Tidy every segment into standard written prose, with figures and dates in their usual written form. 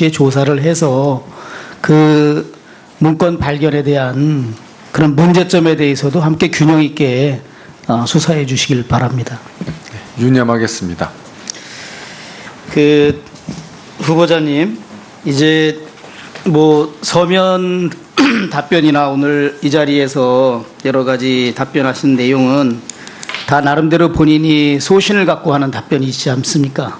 조사를 해서 그 문건 발견에 대한 그런 문제점에 대해서도 함께 균형 있게 수사해 주시길 바랍니다. 유념하겠습니다. 그 후보자님, 이제 뭐 서면 답변이나 오늘 이 자리에서 여러 가지 답변하신 내용은 다 나름대로 본인이 소신을 갖고 하는 답변이지 않습니까?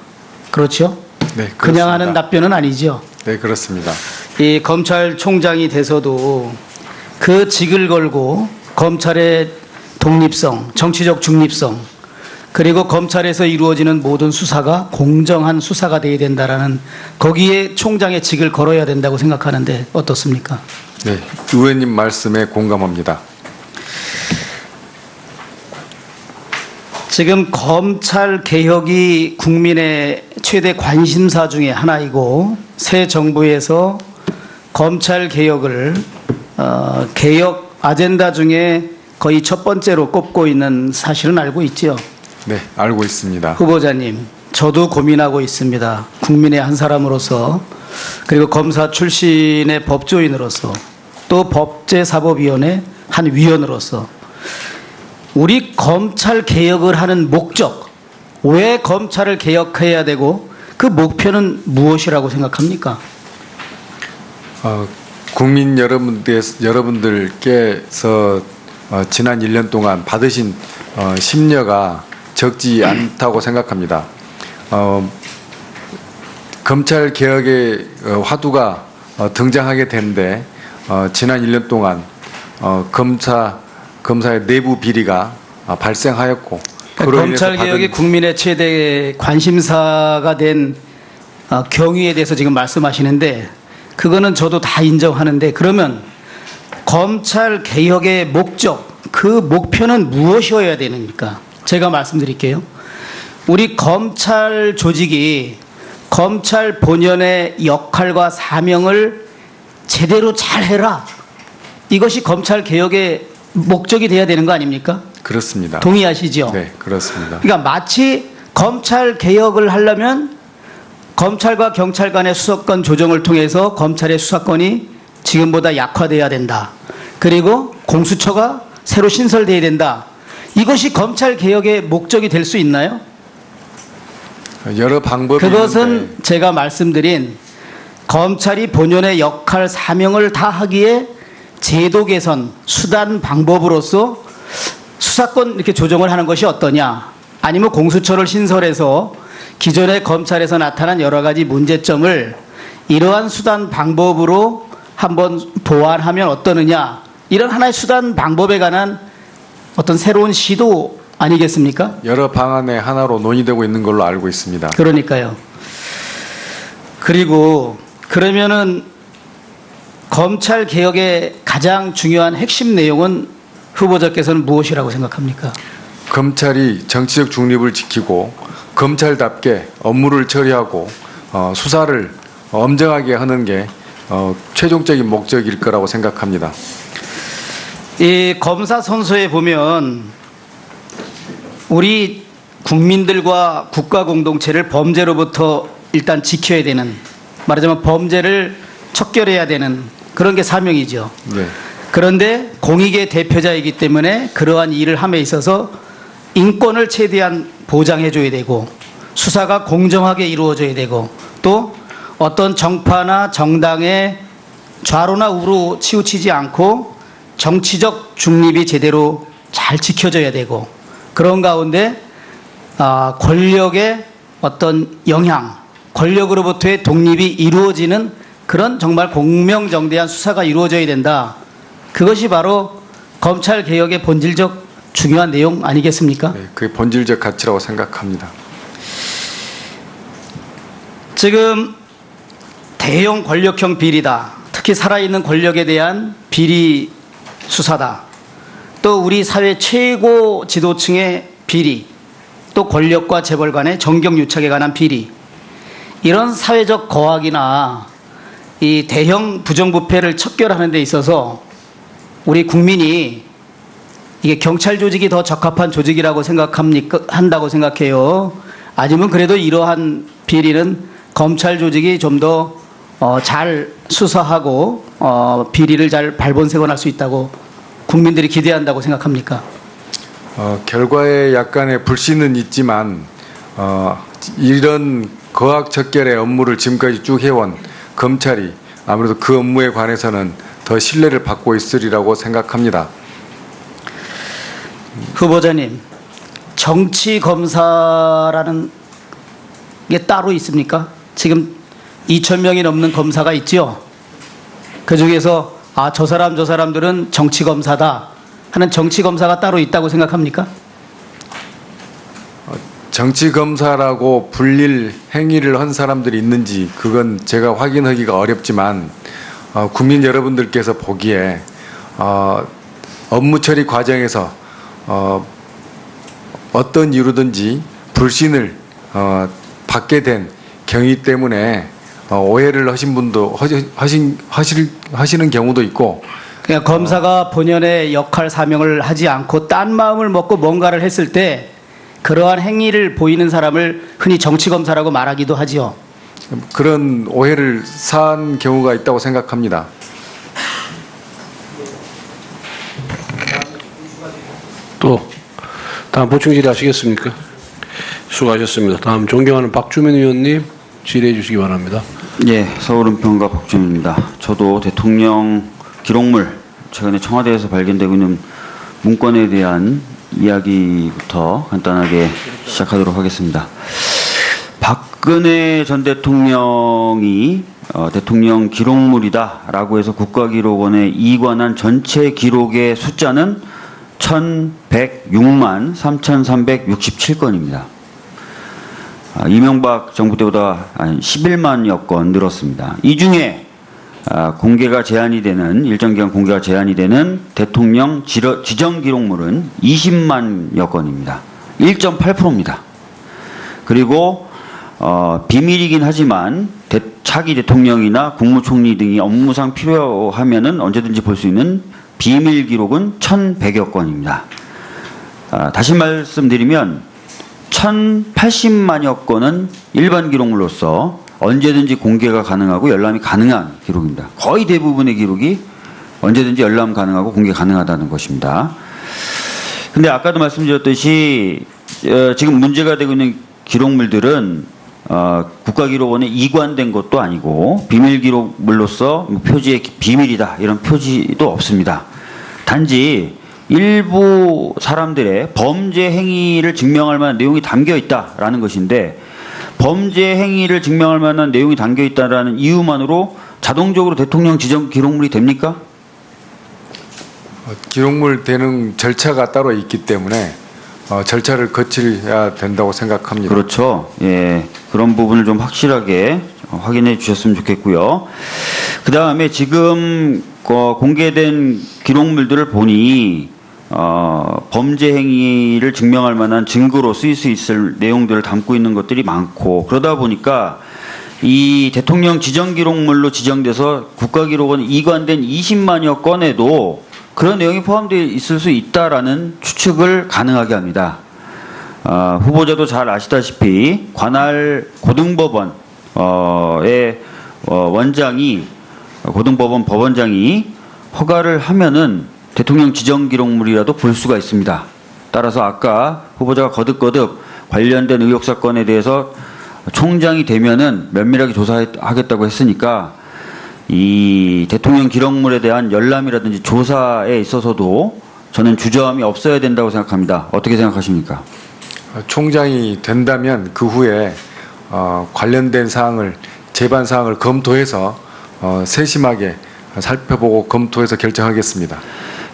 그렇죠? 네, 그렇습니다. 그냥 하는 답변은 아니죠. 네, 그렇습니다. 이 검찰총장이 돼서도 그 직을 걸고 검찰의 독립성, 정치적 중립성, 그리고 검찰에서 이루어지는 모든 수사가 공정한 수사가 돼야 된다라는 거기에 총장의 직을 걸어야 된다고 생각하는데 어떻습니까? 네, 의원님 말씀에 공감합니다. 지금 검찰 개혁이 국민의 최대 관심사 중에 하나이고 새 정부에서 검찰 개혁을 개혁 아젠다 중에 거의 첫 번째로 꼽고 있는 사실은 알고 있죠. 네, 알고 있습니다. 후보자님, 저도 고민하고 있습니다. 국민의 한 사람으로서, 그리고 검사 출신의 법조인으로서, 또 법제사법위원회 한 위원으로서 우리 검찰 개혁을 하는 목적, 왜 검찰을 개혁해야 되고 그 목표는 무엇이라고 생각합니까? 국민 여러분들께서 지난 1년 동안 받으신 심려가 적지 않다고 생각합니다. 검찰 개혁의 화두가 등장하게 된데 지난 1년 동안 검사의 내부 비리가 발생하였고, 검찰 개혁이 국민의 최대 관심사가 된 경위에 대해서 지금 말씀하시는데 그거는 저도 다 인정하는데, 그러면 검찰 개혁의 목적, 그 목표는 무엇이어야 되는가? 제가 말씀드릴게요. 우리 검찰 조직이 검찰 본연의 역할과 사명을 제대로 잘 해라. 이것이 검찰 개혁의 목적이 돼야 되는 거 아닙니까? 그렇습니다. 동의하시죠? 네, 그렇습니다. 그러니까 마치 검찰 개혁을 하려면 검찰과 경찰 간의 수사권 조정을 통해서 검찰의 수사권이 지금보다 약화돼야 된다. 그리고 공수처가 새로 신설돼야 된다. 이것이 검찰 개혁의 목적이 될 수 있나요? 여러 방법이 그것은 있는데, 제가 말씀드린 검찰이 본연의 역할 사명을 다하기에 제도 개선, 수단 방법으로서 수사권 이렇게 조정을 하는 것이 어떠냐? 아니면 공수처를 신설해서 기존의 검찰에서 나타난 여러 가지 문제점을 이러한 수단 방법으로 한번 보완하면 어떠느냐? 이런 하나의 수단 방법에 관한 어떤 새로운 시도 아니겠습니까? 여러 방안의 하나로 논의되고 있는 걸로 알고 있습니다. 그러니까요. 그리고 그러면은 검찰 개혁의 가장 중요한 핵심 내용은 후보자께서는 무엇이라고 생각합니까? 검찰이 정치적 중립을 지키고 검찰답게 업무를 처리하고 수사를 엄정하게 하는 게 최종적인 목적일 거라고 생각합니다. 이 검사 선서에 보면 우리 국민들과 국가 공동체를 범죄로부터 일단 지켜야 되는, 말하자면 범죄를 척결해야 되는 그런 게 사명이죠. 네. 그런데 공익의 대표자이기 때문에 그러한 일을 함에 있어서 인권을 최대한 보장해줘야 되고 수사가 공정하게 이루어져야 되고 또 어떤 정파나 정당의 좌로나 우로 치우치지 않고 정치적 중립이 제대로 잘 지켜져야 되고, 그런 가운데 권력의 어떤 영향, 권력으로부터의 독립이 이루어지는 그런 정말 공명정대한 수사가 이루어져야 된다. 그것이 바로 검찰 개혁의 본질적 중요한 내용 아니겠습니까? 네, 그게 본질적 가치라고 생각합니다. 지금 대형 권력형 비리다. 특히 살아있는 권력에 대한 비리 수사다. 또 우리 사회 최고 지도층의 비리, 또 권력과 재벌 간의 정경유착에 관한 비리, 이런 사회적 거악이나 이 대형 부정부패를 척결하는 데 있어서 우리 국민이 이게 경찰 조직이 더 적합한 조직이라고 한다고 생각해요? 아니면 그래도 이러한 비리는 검찰 조직이 좀 더 잘 수사하고 비리를 잘 발본색원할 수 있다고 국민들이 기대한다고 생각합니까? 결과에 약간의 불신은 있지만 이런 거학적결의 업무를 지금까지 쭉 해온 검찰이 아무래도 그 업무에 관해서는 더 신뢰를 받고 있으리라고 생각합니다. 후보자님, 정치 검사라는 게 따로 있습니까? 지금 2,000명이 넘는 검사가 있죠. 그 중에서 저 사람들은 정치 검사다 하는 정치 검사가 따로 있다고 생각합니까? 정치 검사라고 불릴 행위를 한 사람들이 있는지 그건 제가 확인하기가 어렵지만 국민 여러분들께서 보기에 업무 처리 과정에서 어떤 이유로든지 불신을 받게 된 경위 때문에 오해를 하신 분도 하시는 경우도 있고, 그냥 검사가 본연의 역할 사명을 하지 않고 딴 마음을 먹고 뭔가를 했을 때 그러한 행위를 보이는 사람을 흔히 정치 검사라고 말하기도 하지요. 그런 오해를 산 경우가 있다고 생각합니다. 또 다음 보충 질의하시겠습니까? 수고하셨습니다. 다음 존경하는 박주민 의원님 질의해 주시기 바랍니다. 예, 서울은평가 박주민입니다. 저도 대통령 기록물, 최근에 청와대에서 발견되고 있는 문건에 대한 이야기부터 간단하게 시작하도록 하겠습니다. 박근혜 전 대통령이 대통령 기록물이다라고 해서 국가기록원에 이관한 전체 기록의 숫자는 1,106만 3,367건입니다. 이명박 정부 때보다 한 11만여 건 늘었습니다. 이 중에 공개가 제한이 되는 일정 기간 공개가 제한이 되는 대통령 지정 기록물은 20만여 건입니다. 1.8%입니다. 그리고 비밀이긴 하지만 차기 대통령이나 국무총리 등이 업무상 필요하면은 언제든지 볼 수 있는 비밀 기록은 1,100여 건입니다. 다시 말씀드리면 1,080만여 건은 일반 기록물로서 언제든지 공개가 가능하고 열람이 가능한 기록입니다. 거의 대부분의 기록이 언제든지 열람 가능하고 공개 가능하다는 것입니다. 근데 아까도 말씀드렸듯이 지금 문제가 되고 있는 기록물들은 국가기록원에 이관된 것도 아니고 비밀기록물로서 표지에 비밀이다 이런 표지도 없습니다. 단지 일부 사람들의 범죄 행위를 증명할 만한 내용이 담겨 있다라는 것인데, 범죄 행위를 증명할 만한 내용이 담겨 있다라는 이유만으로 자동적으로 대통령 지정 기록물이 됩니까? 기록물 되는 절차가 따로 있기 때문에 절차를 거쳐야 된다고 생각합니다. 그렇죠. 예, 그런 부분을 좀 확실하게 확인해 주셨으면 좋겠고요. 그 다음에 지금 공개된 기록물들을 보니 범죄 행위를 증명할 만한 증거로 쓰일 수 있을 내용들을 담고 있는 것들이 많고, 그러다 보니까 이 대통령 지정 기록물로 지정돼서 국가기록원에 이관된 20만여 건에도 그런 내용이 포함되어 있을 수 있다라는 추측을 가능하게 합니다. 후보자도 잘 아시다시피 관할 고등법원의 고등법원 법원장이 허가를 하면은 대통령 지정 기록물이라도 볼 수가 있습니다. 따라서 아까 후보자가 거듭거듭 관련된 의혹 사건에 대해서 총장이 되면은 면밀하게 조사하겠다고 했으니까 이 대통령 기록물에 대한 열람이라든지 조사에 있어서도 저는 주저함이 없어야 된다고 생각합니다. 어떻게 생각하십니까? 총장이 된다면 그 후에 관련된 사항을 제반 사항을 검토해서 세심하게 살펴보고 검토해서 결정하겠습니다.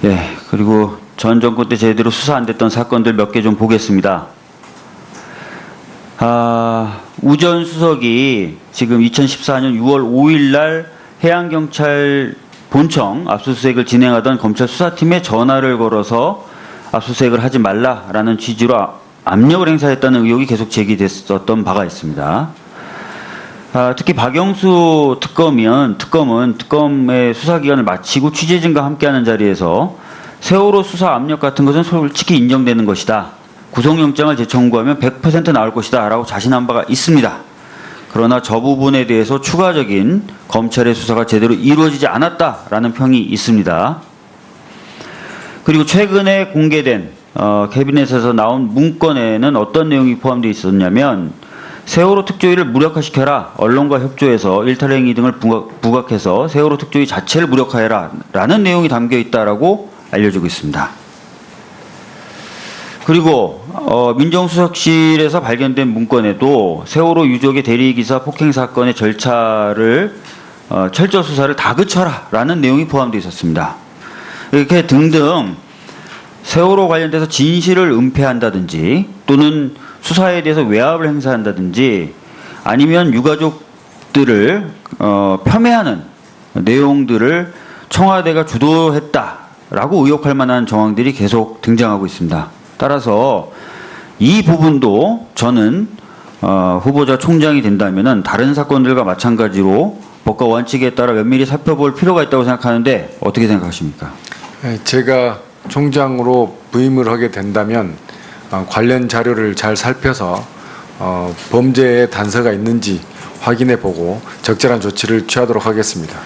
예, 그리고 전 정권 때 제대로 수사 안 됐던 사건들 몇 개 좀 보겠습니다. 우전 수석이 지금 2014년 6월 5일 날 해양경찰 본청 압수수색을 진행하던 검찰 수사팀에 전화를 걸어서 압수수색을 하지 말라라는 취지로 압력을 행사했다는 의혹이 계속 제기됐었던 바가 있습니다. 특히 박영수 특검은 특검의 수사기간을 마치고 취재진과 함께하는 자리에서 세월호 수사 압력 같은 것은 솔직히 인정되는 것이다. 구속영장을 재청구하면 100% 나올 것이다 라고 자신한 바가 있습니다. 그러나 저 부분에 대해서 추가적인 검찰의 수사가 제대로 이루어지지 않았다라는 평이 있습니다. 그리고 최근에 공개된 캐비넷에서 나온 문건에는 어떤 내용이 포함되어 있었냐면 세월호 특조위를 무력화시켜라. 언론과 협조해서 일탈행위 등을 부각해서 세월호 특조위 자체를 무력화해라. 라는 내용이 담겨 있다라고 알려지고 있습니다. 그리고 민정수석실에서 발견된 문건에도 세월호 유족의 대리기사 폭행 사건의 절차를 철저 수사를 다그쳐라. 라는 내용이 포함되어 있었습니다. 이렇게 등등 세월호 관련돼서 진실을 은폐한다든지 또는 수사에 대해서 외압을 행사한다든지 아니면 유가족들을 폄훼하는 내용들을 청와대가 주도했다라고 의혹할 만한 정황들이 계속 등장하고 있습니다. 따라서 이 부분도 저는 후보자 총장이 된다면은 다른 사건들과 마찬가지로 법과 원칙에 따라 면밀히 살펴볼 필요가 있다고 생각하는데 어떻게 생각하십니까? 제가 총장으로 부임을 하게 된다면 관련 자료를 잘 살펴서 범죄의 단서가 있는지 확인해 보고 적절한 조치를 취하도록 하겠습니다.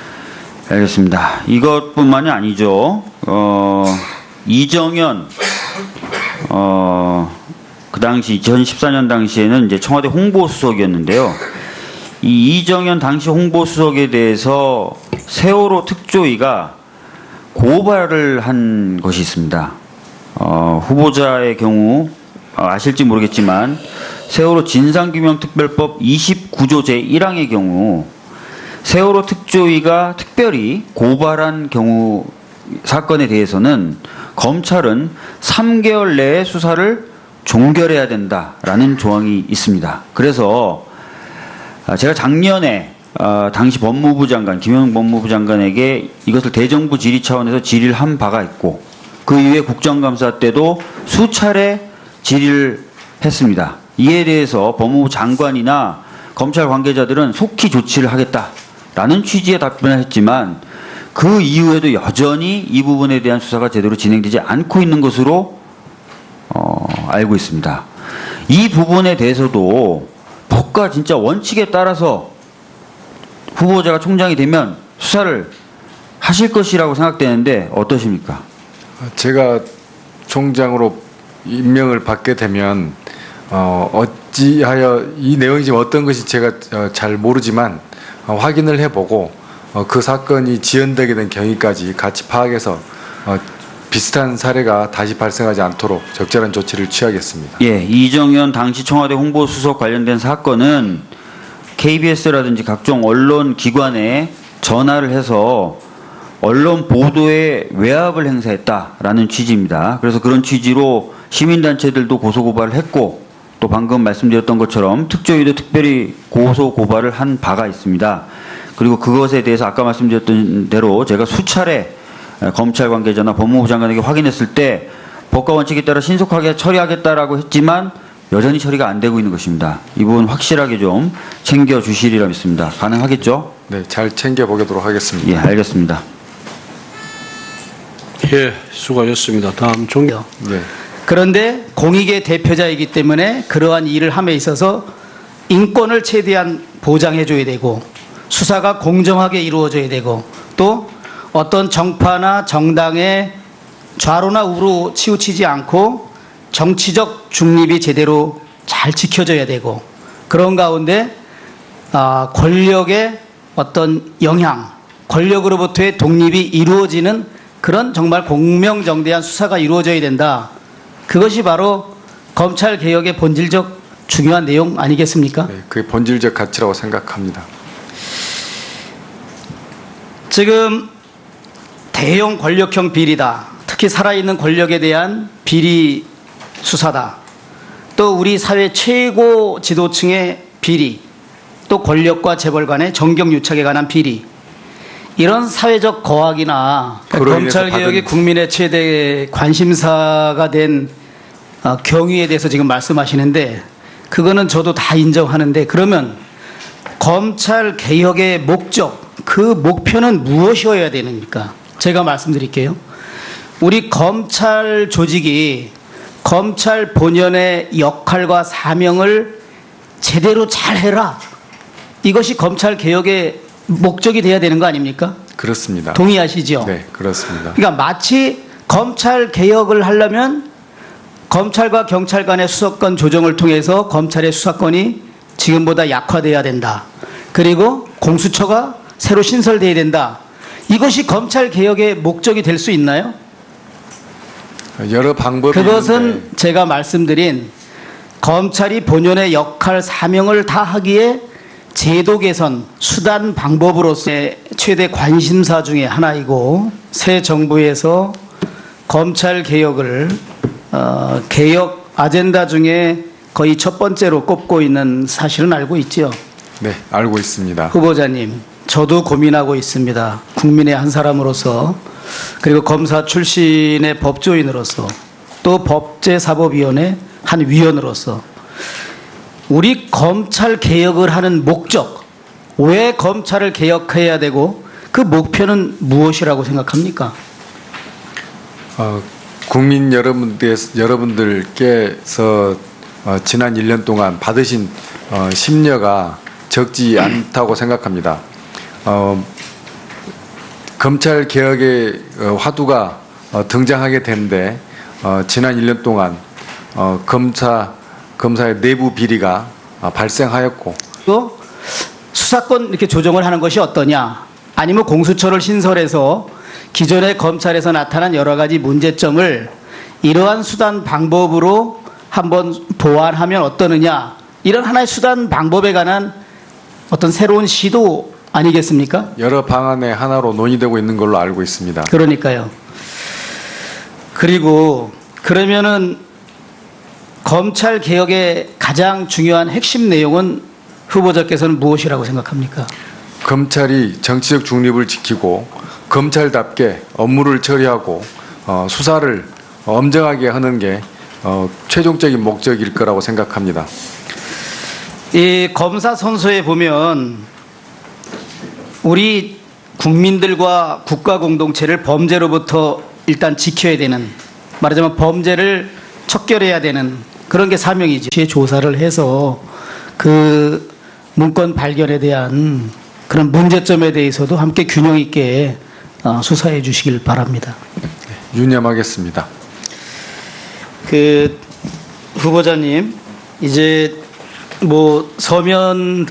알겠습니다. 이것뿐만이 아니죠. 이정현 그 당시 2014년 당시에는 이제 청와대 홍보수석이었는데요. 이 이정현 당시 홍보수석에 대해서 세월호 특조위가 고발을 한 것이 있습니다. 후보자의 경우 아실지 모르겠지만 세월호 진상규명특별법 29조 제1항의 경우 세월호 특조위가 특별히 고발한 경우 사건에 대해서는 검찰은 3개월 내에 수사를 종결해야 된다라는 조항이 있습니다. 그래서 제가 작년에 당시 법무부 장관 김영웅 법무부 장관에게 이것을 대정부 질의 차원에서 질의를 한 바가 있고 그 이후에 국정감사 때도 수차례 질의를 했습니다. 이에 대해서 법무부 장관이나 검찰 관계자들은 속히 조치를 하겠다라는 취지의 답변을 했지만 그 이후에도 여전히 이 부분에 대한 수사가 제대로 진행되지 않고 있는 것으로 알고 있습니다. 이 부분에 대해서도 법과 진짜 원칙에 따라서 후보자가 총장이 되면 수사를 하실 것이라고 생각되는데 어떠십니까? 제가 총장으로 임명을 받게 되면 어찌하여 이 내용이 지금 어떤 것이 제가 잘 모르지만 확인을 해보고 그 사건이 지연되게 된 경위까지 같이 파악해서 비슷한 사례가 다시 발생하지 않도록 적절한 조치를 취하겠습니다. 예, 이정현 당시 청와대 홍보수석 관련된 사건은 KBS라든지 각종 언론 기관에 전화를 해서 언론 보도에 외압을 행사했다라는 취지입니다. 그래서 그런 취지로 시민단체들도 고소고발을 했고 또 방금 말씀드렸던 것처럼 특조위도 특별히 고소고발을 한 바가 있습니다. 그리고 그것에 대해서 아까 말씀드렸던 대로 제가 수차례 검찰 관계자나 법무부 장관에게 확인했을 때 법과 원칙에 따라 신속하게 처리하겠다라고 했지만 여전히 처리가 안 되고 있는 것입니다. 이 부분 확실하게 좀 챙겨주시리라 믿습니다. 가능하겠죠? 네, 잘 챙겨보도록 하겠습니다. 예, 알겠습니다. 예, 수고하셨습니다. 다음 종교. 네. 그런데 공익의 대표자이기 때문에 그러한 일을 함에 있어서 인권을 최대한 보장해줘야 되고 수사가 공정하게 이루어져야 되고 또 어떤 정파나 정당의 좌로나 우로 치우치지 않고 정치적 중립이 제대로 잘 지켜져야 되고 그런 가운데 권력의 어떤 영향, 권력으로부터의 독립이 이루어지는 그런 정말 공명정대한 수사가 이루어져야 된다. 그것이 바로 검찰개혁의 본질적 중요한 내용 아니겠습니까? 네, 그게 본질적 가치라고 생각합니다. 지금 대형 권력형 비리다. 특히 살아있는 권력에 대한 비리 수사다. 또 우리 사회 최고 지도층의 비리, 또 권력과 재벌 간의 정경유착에 관한 비리. 이런 사회적 거악이나 검찰개혁이 국민의 최대 관심사가 된 경위에 대해서 지금 말씀하시는데 그거는 저도 다 인정하는데 그러면 검찰개혁의 목적, 그 목표는 무엇이어야 되는가? 제가 말씀드릴게요. 우리 검찰 조직이 검찰 본연의 역할과 사명을 제대로 잘 해라. 이것이 검찰 개혁의 목적이 돼야 되는 거 아닙니까? 그렇습니다. 동의하시죠? 네, 그렇습니다. 그러니까 마치 검찰 개혁을 하려면 검찰과 경찰 간의 수사권 조정을 통해서 검찰의 수사권이 지금보다 약화돼야 된다. 그리고 공수처가 새로 신설돼야 된다. 이것이 검찰 개혁의 목적이 될 수 있나요? 여러 방법이 그것은 있는데 제가 말씀드린 검찰이 본연의 역할 사명을 다하기에 제도 개선, 수단 방법으로서의 최대 관심사 중에 하나이고 새 정부에서 검찰 개혁을 개혁 아젠다 중에 거의 첫 번째로 꼽고 있는 사실은 알고 있죠. 네, 알고 있습니다. 후보자님, 저도 고민하고 있습니다. 국민의 한 사람으로서 그리고 검사 출신의 법조인으로서 또 법제사법위원회 한 위원으로서 우리 검찰 개혁을 하는 목적, 왜 검찰을 개혁해야 되고 그 목표는 무엇이라고 생각합니까? 국민 여러분들께서 지난 1년 동안 받으신 심려가 적지 않다고 생각합니다. 검찰 개혁의 화두가 등장하게 된데 지난 1년 동안 검사의 내부 비리가 발생하였고 또 수사권 이렇게 조정을 하는 것이 어떠냐? 아니면 공수처를 신설해서 기존의 검찰에서 나타난 여러 가지 문제점을 이러한 수단 방법으로 한번 보완하면 어떠느냐? 이런 하나의 수단 방법에 관한 어떤 새로운 시도 아니겠습니까? 여러 방안의 하나로 논의되고 있는 걸로 알고 있습니다. 그러니까요. 그리고 그러면은 검찰 개혁의 가장 중요한 핵심 내용은 후보자께서는 무엇이라고 생각합니까? 검찰이 정치적 중립을 지키고 검찰답게 업무를 처리하고 수사를 엄정하게 하는 게 최종적인 목적일 거라고 생각합니다. 이 검사 선서에 보면 우리 국민들과 국가 공동체를 범죄로부터 일단 지켜야 되는, 말하자면 범죄를 척결해야 되는 그런 게 사명이죠. 조사를 해서 그 문건 발견에 대한 그런 문제점에 대해서도 함께 균형 있게 수사해 주시길 바랍니다. 유념하겠습니다. 그 후보자님, 이제 뭐 서면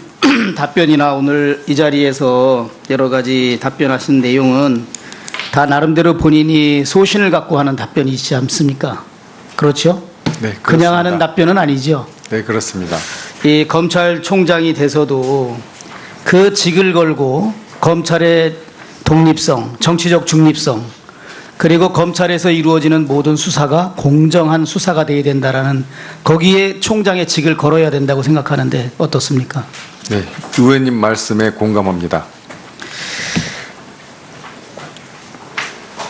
답변이나 오늘 이 자리에서 여러 가지 답변하신 내용은 다 나름대로 본인이 소신을 갖고 하는 답변이지 않습니까? 그렇죠? 네, 그냥 그렇습니다. 하는 답변은 아니죠. 네, 그렇습니다. 이 검찰총장이 돼서도 그 직을 걸고 검찰의 독립성, 정치적 중립성, 그리고 검찰에서 이루어지는 모든 수사가 공정한 수사가 돼야 된다라는 거기에 총장의 직을 걸어야 된다고 생각하는데 어떻습니까? 네, 의원님 말씀에 공감합니다.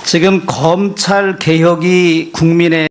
지금 검찰 개혁이 국민의